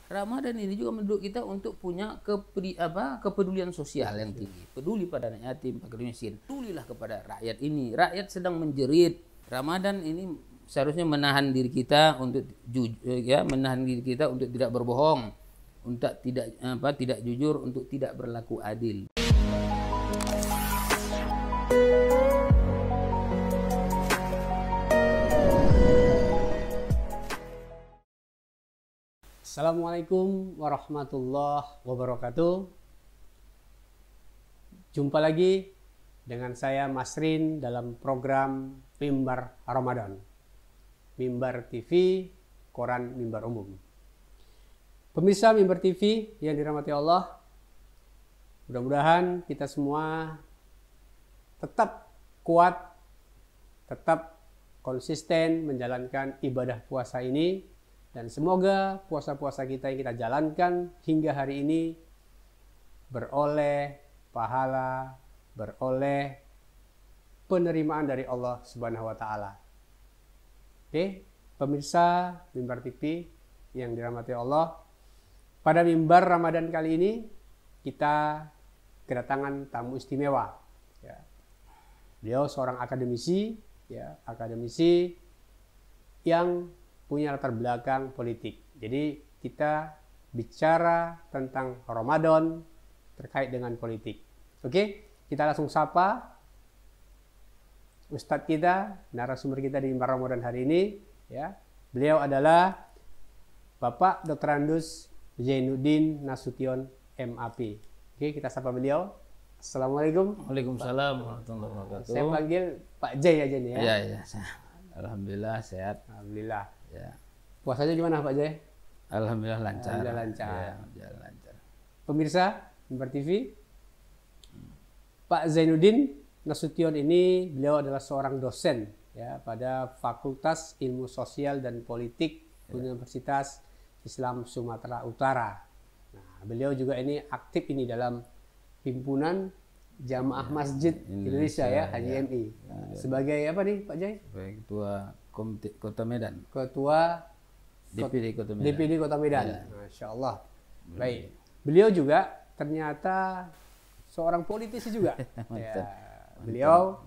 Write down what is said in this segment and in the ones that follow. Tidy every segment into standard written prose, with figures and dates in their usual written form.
Ramadan ini juga mendukung kita untuk punya kepedulian sosial yang tinggi. Peduli pada anak yatim, fakir miskin. Pedulilah kepada rakyat ini. Rakyat sedang menjerit. Ramadan ini seharusnya menahan diri kita untuk menahan diri kita untuk tidak berbohong, untuk tidak jujur, untuk tidak berlaku adil. Assalamualaikum warahmatullahi wabarakatuh. Jumpa lagi dengan saya Masrin dalam program Mimbar Ramadan, Mimbar TV, Koran Mimbar Umum. Pemirsa Mimbar TV yang dirahmati Allah, mudah-mudahan kita semua tetap kuat, tetap konsisten menjalankan ibadah puasa ini. Dan semoga puasa-puasa kita yang kita jalankan hingga hari ini beroleh pahala, beroleh penerimaan dari Allah Subhanahu wa Ta'ala. Oke, pemirsa Mimbar TV yang dirahmati Allah, pada Mimbar Ramadan kali ini kita kedatangan tamu istimewa. Ya. Beliau seorang akademisi, akademisi yang punya latar belakang politik. Jadi kita bicara tentang Ramadan terkait dengan politik. Oke, kita langsung sapa Ustadz kita, narasumber kita di Mimbar Ramadan hari ini. Ya, beliau adalah Bapak Dr. Andus Zainuddin Nasution MAP. Oke, kita sapa beliau. Assalamualaikum. Waalaikumsalam warahmatullahi wabarakatuh. Saya panggil Pak Jai aja nih ya. Iya. Alhamdulillah sehat. Alhamdulillah. Ya. Puasanya gimana Pak Jai? Alhamdulillah lancar. Alhamdulillah lancar. Ya, lancar. Pemirsa Mimbar TV, Pak Zainuddin Nasution ini beliau adalah seorang dosen ya pada Fakultas Ilmu Sosial dan Politik Universitas Islam Sumatera Utara. Nah, beliau juga ini aktif ini dalam himpunan Jamaah Masjid Indonesia ya, HJMI. Sebagai apa nih Pak Jai? Sebagai Ketua Komite Kota Medan. Ketua DPD Kota Medan. DPD Kota Medan. Ya. Masya Allah. Baik. Beliau juga ternyata seorang politisi juga. Ya. Beliau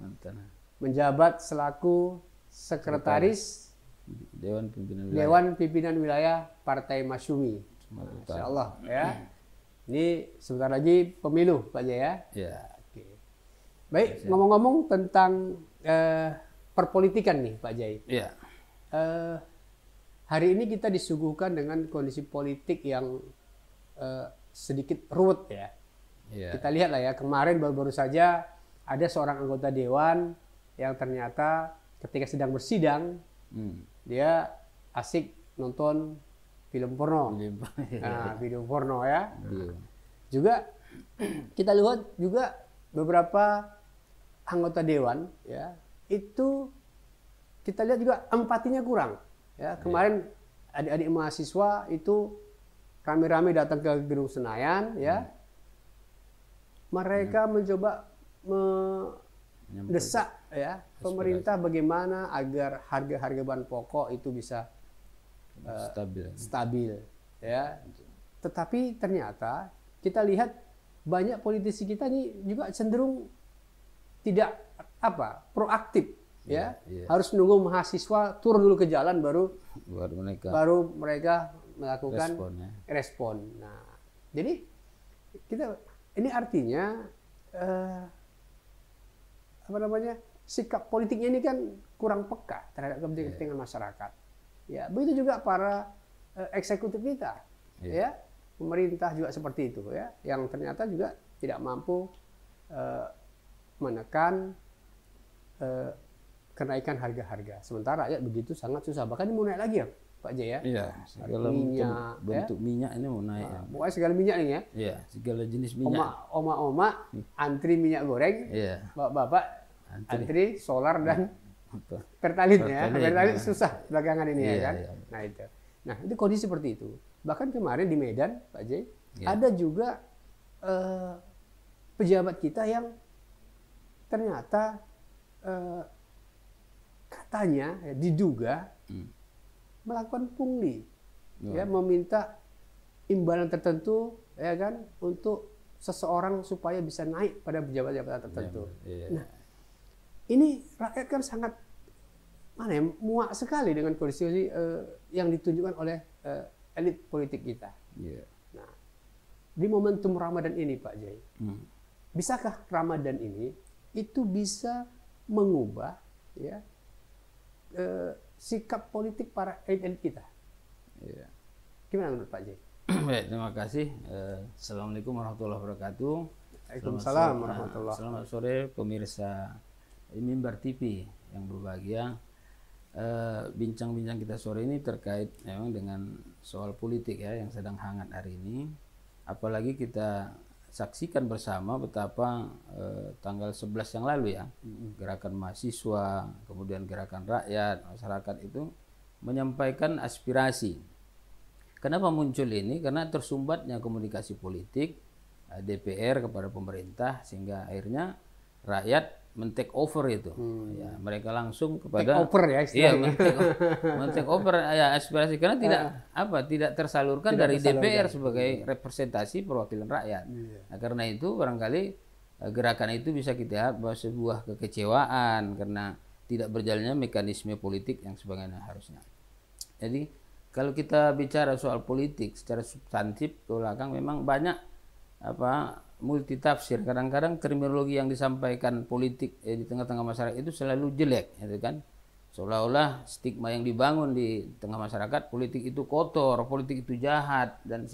menjabat selaku sekretaris Dewan Pimpinan Wilayah Partai Masyumi. Masya Allah ya. Ini sebentar lagi pemilu Pak Jaya. Ya. Oke. Baik, ngomong-ngomong tentang perpolitikan nih Pak Jai. Iya. Hari ini kita disuguhkan dengan kondisi politik yang sedikit ruwet ya. Iya. Kita lihat lah ya, kemarin baru-baru saja ada seorang anggota dewan yang ternyata ketika sedang bersidang dia asik nonton film porno. Nah, video porno ya. Juga kita lihat juga beberapa anggota dewan ya, itu kita lihat juga empatinya kurang. Ya, kemarin adik-adik mahasiswa itu rame-rame datang ke Gedung Senayan ya. Mereka mencoba mendesak ya pemerintah bagaimana agar harga-harga bahan pokok itu bisa stabil ya. Tetapi ternyata kita lihat banyak politisi kita ini juga cenderung tidak proaktif ya. Harus menunggu mahasiswa turun dulu ke jalan baru mereka melakukan respon. Nah, jadi ini artinya sikap politiknya ini kan kurang peka terhadap kepentingan masyarakat. Ya, begitu juga para eksekutif kita, ya, pemerintah juga seperti itu, ya, yang ternyata juga tidak mampu menekan kenaikan harga-harga. Sementara rakyat begitu sangat susah, bahkan ini mau naik lagi ya, Pak Jaya. Iya, segala minyak, bentuk minyak ini mau naik. Nah, pokoknya segala minyak nih ya. Iya, segala jenis minyak. Oma antri minyak goreng, bapak-bapak antri solar dan Pertalite ya. Pertalite susah belakangan ini ya kan. Iya. Nah itu kondisi seperti itu. Bahkan kemarin di Medan Pak Jai ada juga pejabat kita yang ternyata katanya diduga melakukan pungli, ya, meminta imbalan tertentu, ya kan, untuk seseorang supaya bisa naik pada jabatan tertentu. Nah, ini rakyat kan sangat muak sekali dengan kondisi yang ditunjukkan oleh elit politik kita. Nah, di momentum Ramadan ini, Pak Jai, bisakah Ramadan ini itu bisa mengubah ya sikap politik para elit kita? Gimana menurut Pak Jai? Baik, terima kasih. Assalamualaikum warahmatullahi wabarakatuh. Waalaikumsalam warahmatullahi wabarakatuh. Selamat sore pemirsa Mimbar TV yang berbahagia. Bincang-bincang kita sore ini terkait memang dengan soal politik ya yang sedang hangat hari ini. Apalagi kita saksikan bersama betapa tanggal 11 yang lalu ya, gerakan mahasiswa, kemudian gerakan rakyat, masyarakat itu menyampaikan aspirasi. Kenapa muncul ini? Karena tersumbatnya komunikasi politik DPR kepada pemerintah sehingga akhirnya rakyat men-take over itu. Ya, mereka langsung kepada take over ya istilahnya. Iya, men-take over ya aspirasi karena tidak tersalurkan dari DPR sebagai representasi perwakilan rakyat. Nah, karena itu barangkali gerakan itu bisa kita lihat bahwa sebuah kekecewaan karena tidak berjalannya mekanisme politik yang sebagaimana harusnya. Jadi kalau kita bicara soal politik secara substantif ke belakang memang banyak multitafsir. Kadang-kadang terminologi yang disampaikan politik di tengah-tengah masyarakat itu selalu jelek, gitu kan? Seolah-olah stigma yang dibangun di tengah masyarakat politik itu kotor, politik itu jahat dan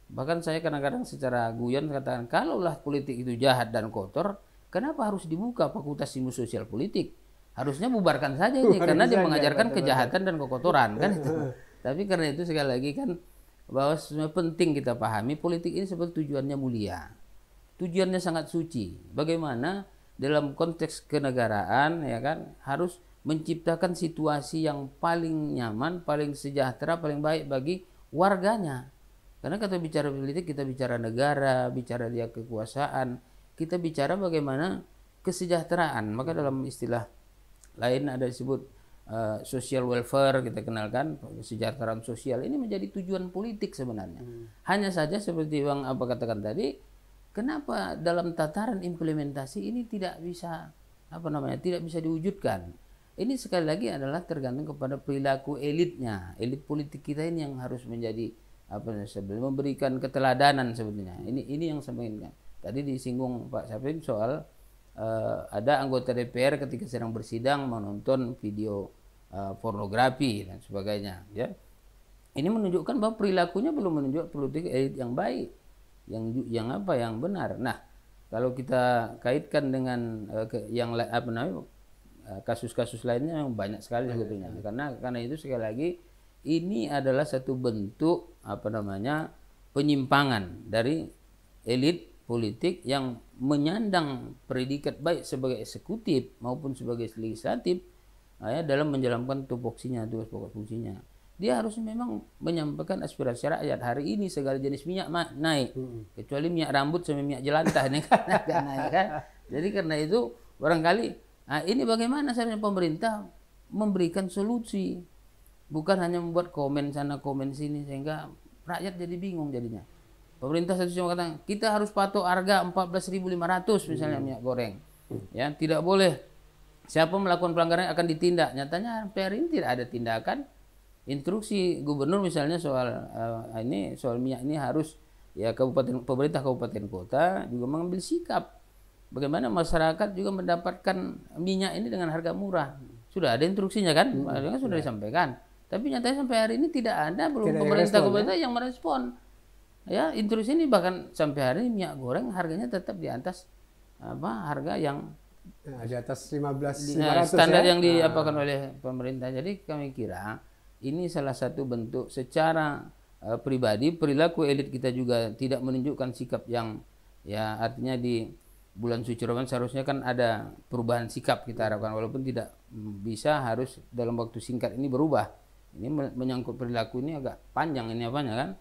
bahkan saya kadang-kadang secara guyon katakan kalaulah politik itu jahat dan kotor, kenapa harus dibuka fakultas ilmu sosial politik? Harusnya bubarkan saja ini karena dia mengajarkan kejahatan dan kekotoran kan itu. Tapi karena itu sekali lagi kan bahwa penting kita pahami politik ini sebetulnya tujuannya mulia. Tujuannya sangat suci. Bagaimana dalam konteks kenegaraan ya kan harus menciptakan situasi yang paling nyaman, paling sejahtera, paling baik bagi warganya. Karena kalau bicara politik kita bicara negara, bicara dia kekuasaan, kita bicara bagaimana kesejahteraan. Maka dalam istilah lain ada disebut social welfare, kita kenalkan kesejahteraan sosial ini menjadi tujuan politik sebenarnya. Hanya saja seperti Bang katakan tadi, kenapa dalam tataran implementasi ini tidak bisa tidak bisa diwujudkan? Ini sekali lagi adalah tergantung kepada perilaku elitnya, elit politik kita ini yang harus menjadi memberikan keteladanan sebetulnya. Ini yang sebenarnya tadi disinggung Pak Syafrin soal ada anggota DPR ketika sedang bersidang menonton video pornografi dan sebagainya ya. Ini menunjukkan bahwa perilakunya belum menunjukkan politik elit yang baik, yang benar. Nah, kalau kita kaitkan dengan kasus-kasus lainnya yang banyak sekali sebetulnya. Karena itu sekali lagi ini adalah satu bentuk penyimpangan dari elit politik yang menyandang predikat baik sebagai eksekutif maupun sebagai legislatif dalam menjalankan tugas pokok fungsinya. Dia harus memang menyampaikan aspirasi rakyat. Hari ini segala jenis minyak naik, kecuali minyak rambut sama minyak jelantah ini kan naik kan. Jadi karena itu barangkali ini bagaimana seharusnya pemerintah memberikan solusi, bukan hanya membuat komen sana komen sini sehingga rakyat jadi bingung jadinya. Pemerintah satu sisi mengatakan kita harus patok harga 14.500 misalnya minyak goreng. Ya, tidak boleh siapa melakukan pelanggaran akan ditindak. Nyatanya sampai hari ini tidak ada tindakan. Instruksi gubernur misalnya soal minyak ini harus ya pemerintah kabupaten kota juga mengambil sikap. Bagaimana masyarakat juga mendapatkan minyak ini dengan harga murah. Sudah ada instruksinya kan? Sudah disampaikan. Tapi nyatanya sampai hari ini tidak ada pemerintah kabupaten yang merespon. Ya, instruksi ini bahkan sampai hari ini minyak goreng harganya tetap di atas harga yang di atas 15.500 standar yang diapakan oleh pemerintah. Jadi kami kira ini salah satu bentuk secara pribadi perilaku elit kita juga tidak menunjukkan sikap yang ya artinya di bulan suci Ramadan seharusnya kan ada perubahan sikap kita harapkan walaupun tidak bisa harus dalam waktu singkat ini berubah. Ini menyangkut perilaku ini agak panjang ini kan?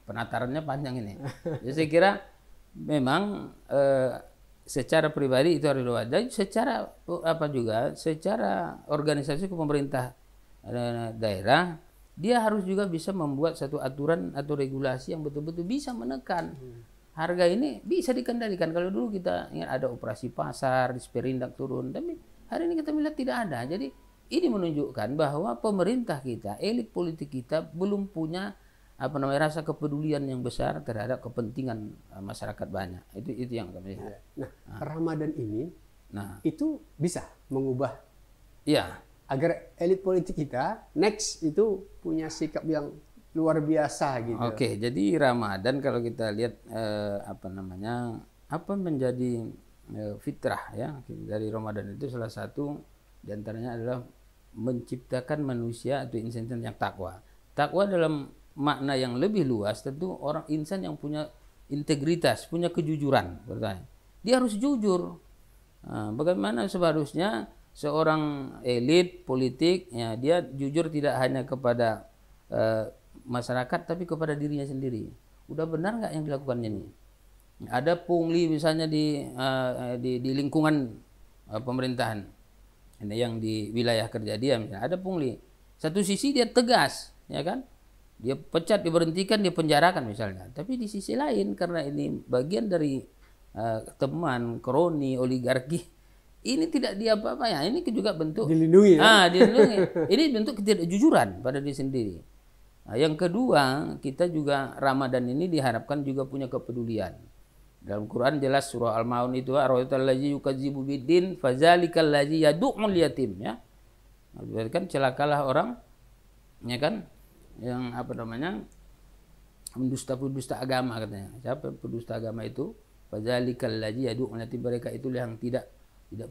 Penatarannya panjang ini. Jadi saya kira memang secara pribadi itu harus diwajibkan. Dan secara secara organisasi ke pemerintah daerah dia harus juga bisa membuat satu aturan atau regulasi yang betul-betul bisa menekan harga ini, bisa dikendalikan. Kalau dulu kita ingat ada operasi pasar, disperindak turun, tapi hari ini kita melihat tidak ada. Jadi ini menunjukkan bahwa pemerintah kita, elit politik kita belum punya rasa kepedulian yang besar terhadap kepentingan masyarakat banyak. Itu yang kami lihat. Nah, Ramadan ini itu bisa mengubah agar elit politik kita next itu punya sikap yang luar biasa gitu. Oke, jadi Ramadan kalau kita lihat apa menjadi fitrah ya dari Ramadan itu, salah satu diantaranya adalah menciptakan manusia atau insan yang takwa. Takwa dalam makna yang lebih luas tentu orang insan yang punya integritas, punya kejujuran. Bertanya, dia harus jujur. Bagaimana seharusnya seorang elit politik ya, dia jujur tidak hanya kepada masyarakat tapi kepada dirinya sendiri. Udah benar nggak yang dilakukannya ini? Ada pungli misalnya di lingkungan pemerintahan, ini yang di wilayah kerja dia misalnya ada pungli. Satu sisi dia tegas, ya kan? Dia pecat, diberhentikan, dipenjarakan misalnya. Tapi di sisi lain karena ini bagian dari teman, kroni, oligarki, ini tidak ya. Ini juga bentuk dilindungi. Dilindungi. Ini bentuk ketidakjujuran pada diri sendiri. Nah, yang kedua, kita juga Ramadan ini diharapkan juga punya kepedulian. Dalam Quran jelas surah Al-Maun itu, ara'aital ladzi yukadzibu biddin fazalikal ladzi yad'ul yatim, ya. Berarti kan celakalah orang, ya kan, yang mendusta agama katanya. Siapa pendusta agama itu? Fazalikal ladzi yad'ul yatim, mereka itulah yang tidak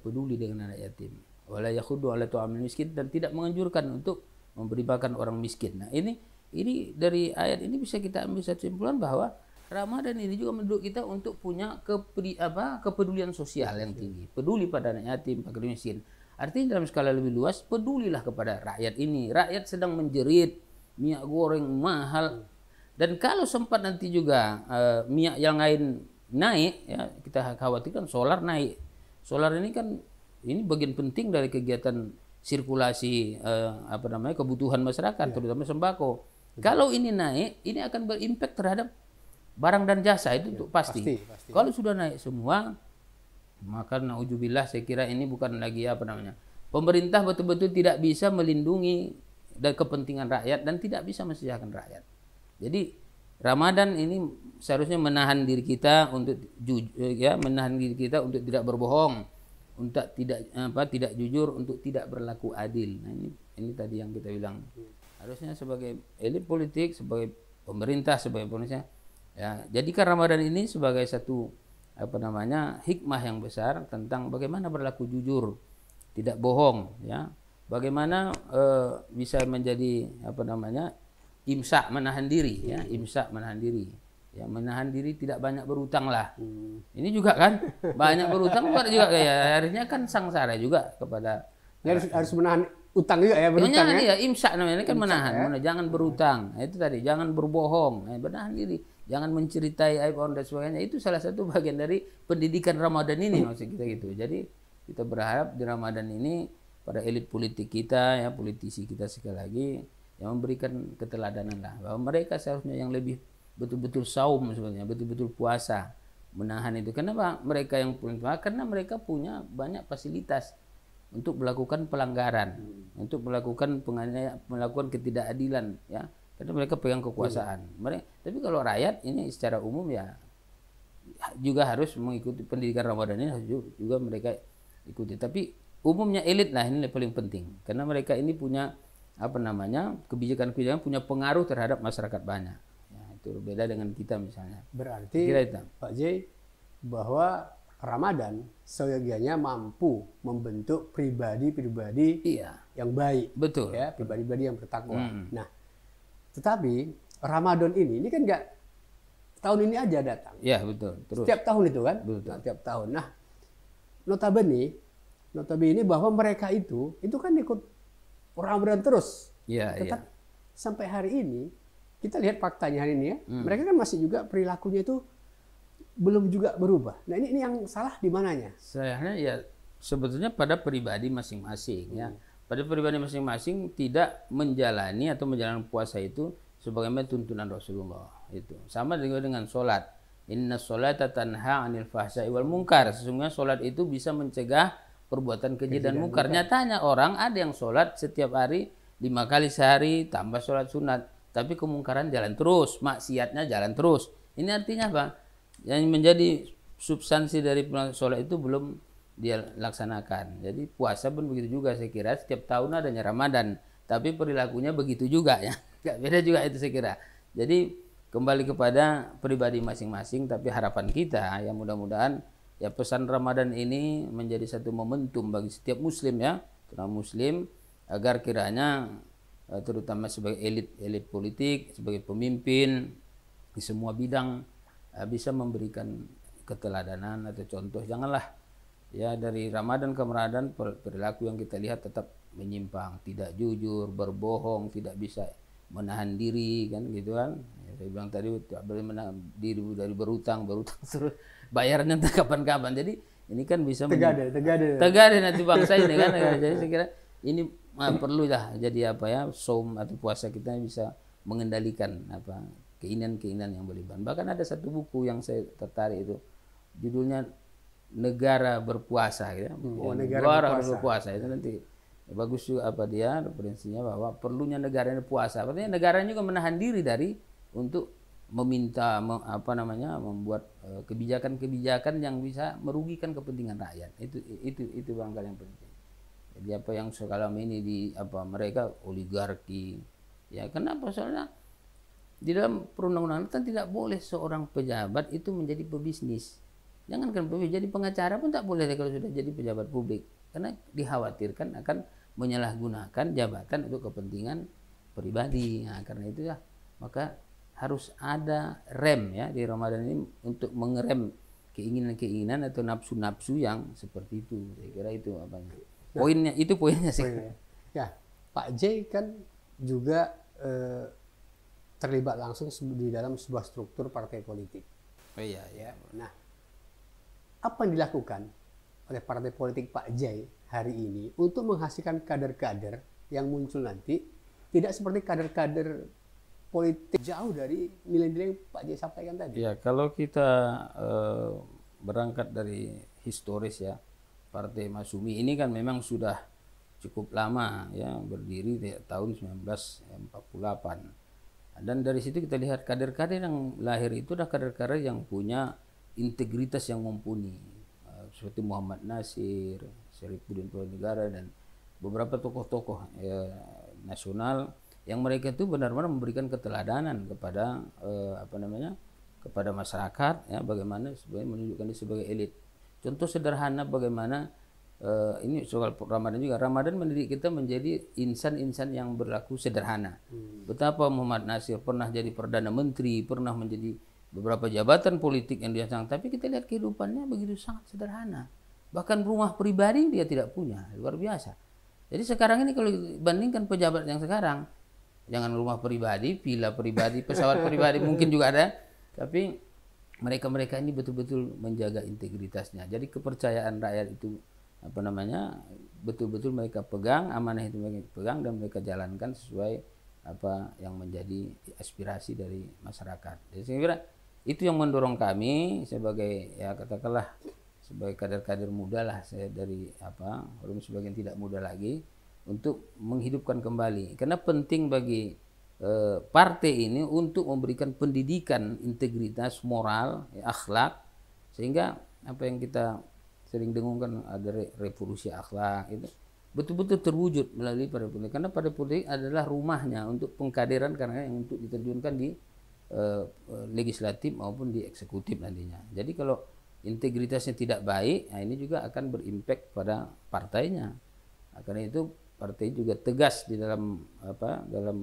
peduli dengan anak yatim. Wala yakhuddu 'ala ta'amil miskin, dan tidak menganjurkan untuk memberi makan orang miskin. Nah, ini dari ayat ini bisa kita ambil satu kesimpulan bahwa Ramadan ini juga mendukung kita untuk punya kepedulian sosial yang tinggi, peduli pada anak yatim, fakir miskin. Artinya dalam skala lebih luas, pedulilah kepada rakyat ini. Rakyat sedang menjerit, minyak goreng mahal, dan kalau sempat nanti juga minyak yang lain naik, ya kita khawatirkan solar naik. Solar ini kan bagian penting dari kegiatan sirkulasi kebutuhan masyarakat, terutama sembako. Kalau ini naik, ini akan berimpak terhadap barang dan jasa, itu tuh pasti. Kalau sudah naik semua, maka naudzubillah, saya kira ini bukan lagi pemerintah betul-betul tidak bisa melindungi dari kepentingan rakyat dan tidak bisa mensejahterakan rakyat. Jadi Ramadan ini seharusnya menahan diri kita untuk menahan diri kita untuk tidak berbohong, untuk tidak jujur, untuk tidak berlaku adil. Nah, ini tadi yang kita bilang. Harusnya sebagai elit politik, sebagai pemerintah, sebagai Indonesia, ya, jadikan Ramadan ini sebagai satu hikmah yang besar tentang bagaimana berlaku jujur, tidak bohong, ya. Bagaimana bisa menjadi imsak, menahan diri, ya, imsak, menahan diri. Ya, menahan diri, tidak banyak berutang lah. Ini juga kan banyak berutang juga kayak akhirnya kan sangsara juga kepada harus menahan utang juga ya, berutang ya. Imsak namanya, ini kan menahan, jangan berutang. Nah, itu tadi, jangan berbohong, menahan diri, jangan menceritai aib orang dan sebagainya. Itu salah satu bagian dari pendidikan Ramadan ini, maksud kita gitu. Jadi kita berharap di Ramadan ini pada elit politik kita, ya, politisi kita sekali lagi yang memberikan keteladanan lah, bahwa mereka seharusnya yang lebih betul-betul saum sebenarnya, betul-betul puasa, menahan itu. Kenapa mereka yang puasa? Karena mereka punya banyak fasilitas untuk melakukan pelanggaran, untuk melakukan melakukan ketidakadilan, ya, karena mereka pegang kekuasaan. Tapi kalau rakyat ini secara umum ya juga harus mengikuti pendidikan Ramadan ini, harus juga mereka ikuti. Tapi umumnya elit lah ini paling penting, karena mereka ini punya kebijakan-kebijakan, punya pengaruh terhadap masyarakat banyak. Ya, itu berbeda dengan kita misalnya. Berarti Pak J, bahwa Ramadan seyogianya mampu membentuk pribadi-pribadi yang baik, betul, ya, pribadi-pribadi yang bertakwa. Nah, tetapi Ramadan ini kan nggak tahun ini aja datang. Ya, betul. Terus. Setiap tahun itu kan, setiap tahun. Nah, notabene bahwa mereka itu kan ikut Ramadan terus. Tetap sampai hari ini kita lihat faktanya hari ini, ya, mereka kan masih juga perilakunya itu belum juga berubah. Nah, ini yang salah di mananya? Salahnya ya sebetulnya pada pribadi masing-masing, ya. pada pribadi masing-masing tidak menjalani atau menjalankan puasa itu sebagaimana tuntunan Rasulullah. Itu sama juga dengan sholat. Inna sholata tanha 'anil fahsya'i wal munkar. Sesungguhnya sholat itu bisa mencegah perbuatan keji dan munkar. Nyatanya orang ada yang sholat setiap hari 5 kali sehari tambah sholat sunat, tapi kemungkaran jalan terus, maksiatnya jalan terus. Ini artinya apa? Yang menjadi substansi dari sholat itu belum dia laksanakan. Jadi puasa pun begitu juga, saya kira setiap tahun adanya Ramadan, tapi perilakunya begitu juga ya. Gak beda juga itu saya kira. Jadi kembali kepada pribadi masing-masing, tapi harapan kita ya mudah-mudahan ya pesan Ramadan ini menjadi satu momentum bagi setiap muslim ya, terutama muslim, agar kiranya terutama sebagai elit politik, sebagai pemimpin di semua bidang bisa memberikan keteladanan atau contoh. Janganlah ya dari Ramadan ke Ramadan perilaku yang kita lihat tetap menyimpang, tidak jujur, berbohong, tidak bisa menahan diri kan gitu kan. Ya, saya bilang tadi tidak boleh menahan diri dari berutang terus bayarnya entah kapan-kapan. Jadi ini kan bisa tegade nanti bangsa ini kan. Jadi saya kira ini perlu lah jadi apa ya, saum atau puasa kita bisa mengendalikan apa keinginan-keinginan yang berlebihan. Bahkan ada satu buku yang saya tertarik itu judulnya Negara Berpuasa ya. Negara berpuasa itu nanti bagus juga apa dia referensinya bahwa perlunya negara ini puasa. Artinya negaranya juga menahan diri dari untuk meminta membuat kebijakan-kebijakan yang bisa merugikan kepentingan rakyat. Itu barangkali yang penting. Jadi apa yang sekarang ini mereka oligarki. Ya kenapa? Soalnya di dalam perundang-undangan kan tidak boleh seorang pejabat itu menjadi pebisnis. Jangankan jadi pengacara pun tak boleh kalau sudah jadi pejabat publik, karena dikhawatirkan akan menyalahgunakan jabatan untuk kepentingan pribadi. Nah, karena itu ya maka harus ada rem ya di Ramadan ini untuk mengerem keinginan-keinginan atau nafsu-nafsu yang seperti itu. Saya kira itu apanya. Poinnya sih. Ya, Pak J kan juga terlibat langsung di dalam sebuah struktur partai politik. Oh iya ya. Nah, apa yang dilakukan oleh partai politik Pak J hari ini untuk menghasilkan kader-kader yang muncul nanti tidak seperti kader-kader politik jauh dari nilai-nilai yang Pak J sampaikan tadi? Ya, kalau kita berangkat dari historis ya, Partai Masyumi ini kan memang sudah cukup lama ya, berdiri di tahun 1948. Dan dari situ kita lihat kader-kader yang lahir itu adalah kader-kader yang punya integritas yang mumpuni, seperti Muhammad Nasir, Syarifuddin Negara dan beberapa tokoh-tokoh nasional yang mereka itu benar-benar memberikan keteladanan kepada kepada masyarakat ya, bagaimana sebagai menunjukkan dia sebagai elit. Contoh sederhana bagaimana ini soal Ramadan juga. Ramadan mendidik kita menjadi insan-insan yang berlaku sederhana. Betapa Muhammad Nasir pernah jadi Perdana Menteri, pernah menjadi beberapa jabatan politik yang dia sang, tapi kita lihat kehidupannya begitu sangat sederhana. Bahkan rumah pribadi dia tidak punya, luar biasa. Jadi sekarang ini kalau dibandingkan pejabat yang sekarang, jangan rumah pribadi, villa pribadi, pesawat pribadi mungkin juga ada, tapi mereka ini betul-betul menjaga integritasnya. Jadi kepercayaan rakyat itu betul-betul mereka pegang, amanah itu mereka pegang dan mereka jalankan sesuai apa yang menjadi aspirasi dari masyarakat. Jadi saya kira itu yang mendorong kami sebagai ya katakanlah sebagai kader-kader muda lah, saya dari belum sebagian tidak muda lagi, untuk menghidupkan kembali, karena penting bagi partai ini untuk memberikan pendidikan integritas moral, akhlak, sehingga apa yang kita sering dengungkan ada revolusi akhlak itu betul-betul terwujud melalui partai politik, karena partai politik adalah rumahnya untuk pengkaderan karena yang untuk diterjunkan di legislatif maupun di eksekutif nantinya. Jadi kalau integritasnya tidak baik, nah ini juga akan berimpact pada partainya. Nah, karena itu partai juga tegas di dalam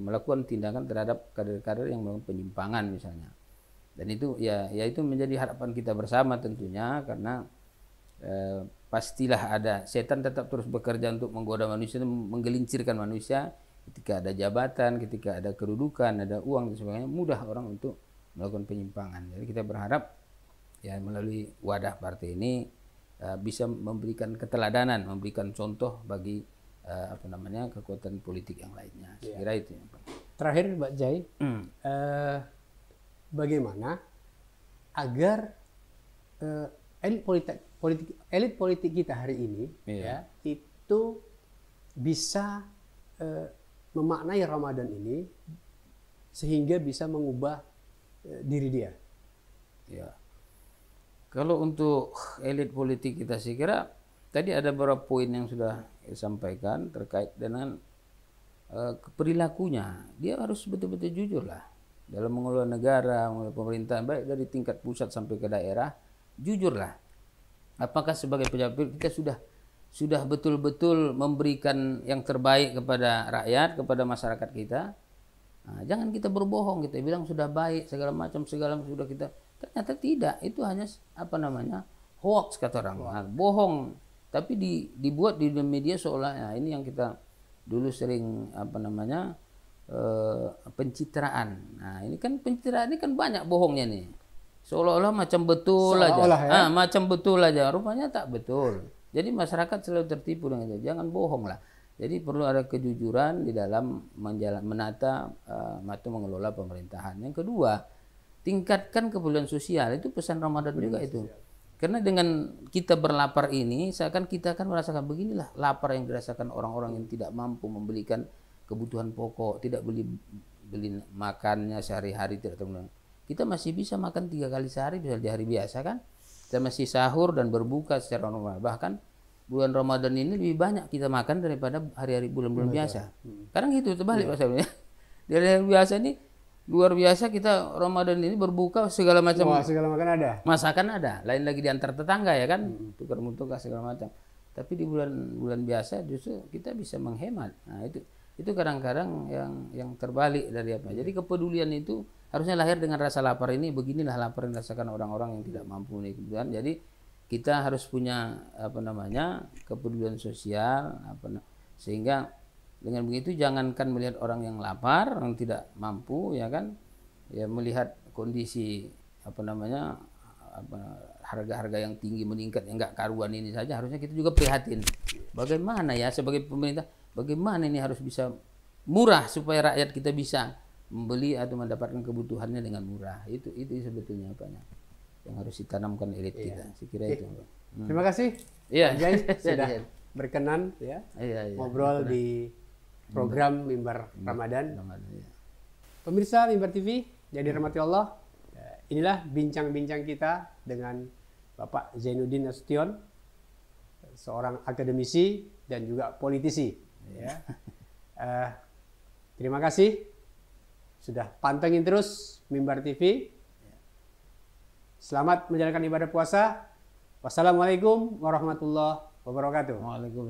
melakukan tindakan terhadap kader-kader yang melakukan penyimpangan misalnya. Dan itu ya itu menjadi harapan kita bersama tentunya, karena pastilah ada setan tetap terus bekerja untuk menggoda manusia, menggelincirkan manusia. Ketika ada jabatan, ketika ada kedudukan, ada uang dan sebagainya, mudah orang untuk melakukan penyimpangan. Jadi kita berharap ya melalui wadah partai ini bisa memberikan keteladanan, memberikan contoh bagi kekuatan politik yang lainnya. Saya kira itu yang penting. Terakhir Mbak Jai, bagaimana agar elit politik kita hari ini ya itu bisa memaknai Ramadan ini sehingga bisa mengubah diri dia. Ya. Kalau untuk elit politik kita, saya kira tadi ada beberapa poin yang sudah disampaikan terkait dengan perilakunya. Dia harus betul-betul jujur lah dalam mengelola negara, mengelola pemerintahan, baik dari tingkat pusat sampai ke daerah. Jujurlah. Apakah sebagai pejabat kita sudah betul-betul memberikan yang terbaik kepada rakyat, kepada masyarakat kita? Nah, jangan kita berbohong, kita bilang sudah baik segala macam sudah kita, ternyata tidak. Itu hanya hoax kata orang. Nah, bohong, tapi dibuat di media seolah ini yang kita dulu sering pencitraan. Nah, ini kan pencitraan ini kan banyak bohongnya nih. Seolah-olah macam betul aja. Ya? Macam betul aja, rupanya tak betul. Jadi masyarakat selalu tertipu dengan itu. Jangan bohong lah. Jadi perlu ada kejujuran di dalam menata atau mengelola pemerintahan. Yang kedua, tingkatkan kepedulian sosial. Itu pesan Ramadan juga itu. Karena dengan kita berlapar ini, seakan kita akan merasakan beginilah lapar yang dirasakan orang-orang yang tidak mampu membelikan kebutuhan pokok, tidak beli makannya sehari-hari tidak terpenuhi. Kita masih bisa makan 3 kali sehari bisa di hari biasa kan? Kita masih sahur dan berbuka secara normal. Bahkan bulan Ramadan ini lebih banyak kita makan daripada hari-hari bulan-bulan biasa. Sekarang gitu terbalik Pak Sabi. Di hari biasa ini luar biasa, kita Ramadan ini berbuka segala macam. Segala makan ada. Masakan ada. Lain lagi di antar tetangga ya kan, tukar-menukar segala macam. Tapi di bulan biasa justru kita bisa menghemat. Nah, itu kadang-kadang yang terbalik dari apa. Jadi kepedulian itu harusnya lahir dengan rasa lapar ini. Beginilah lapar yang dirasakan orang-orang yang tidak mampu memenuhi kebutuhan. Jadi kita harus punya kepedulian sosial sehingga dengan begitu jangankan melihat orang yang lapar, yang tidak mampu ya kan, ya melihat kondisi harga-harga yang tinggi meningkat yang enggak karuan ini saja, harusnya kita juga prihatin. Bagaimana ya sebagai pemerintah, bagaimana ini harus bisa murah supaya rakyat kita bisa membeli atau mendapatkan kebutuhannya dengan murah. Itu sebetulnya yang harus ditanamkan elit kita. Saya kira itu. Terima kasih. Iya. Sudah berkenan ya ngobrol di program Mimbar Ramadan. Pemirsa Mimbar TV yang dirahmati Allah, inilah bincang-bincang kita dengan Bapak Zainuddin Nasution, seorang akademisi dan juga politisi. Ya. Terima kasih sudah pantengin terus Mimbar TV. Selamat menjalankan ibadah puasa. Wassalamualaikum warahmatullahi wabarakatuh. Waalaikumsalam.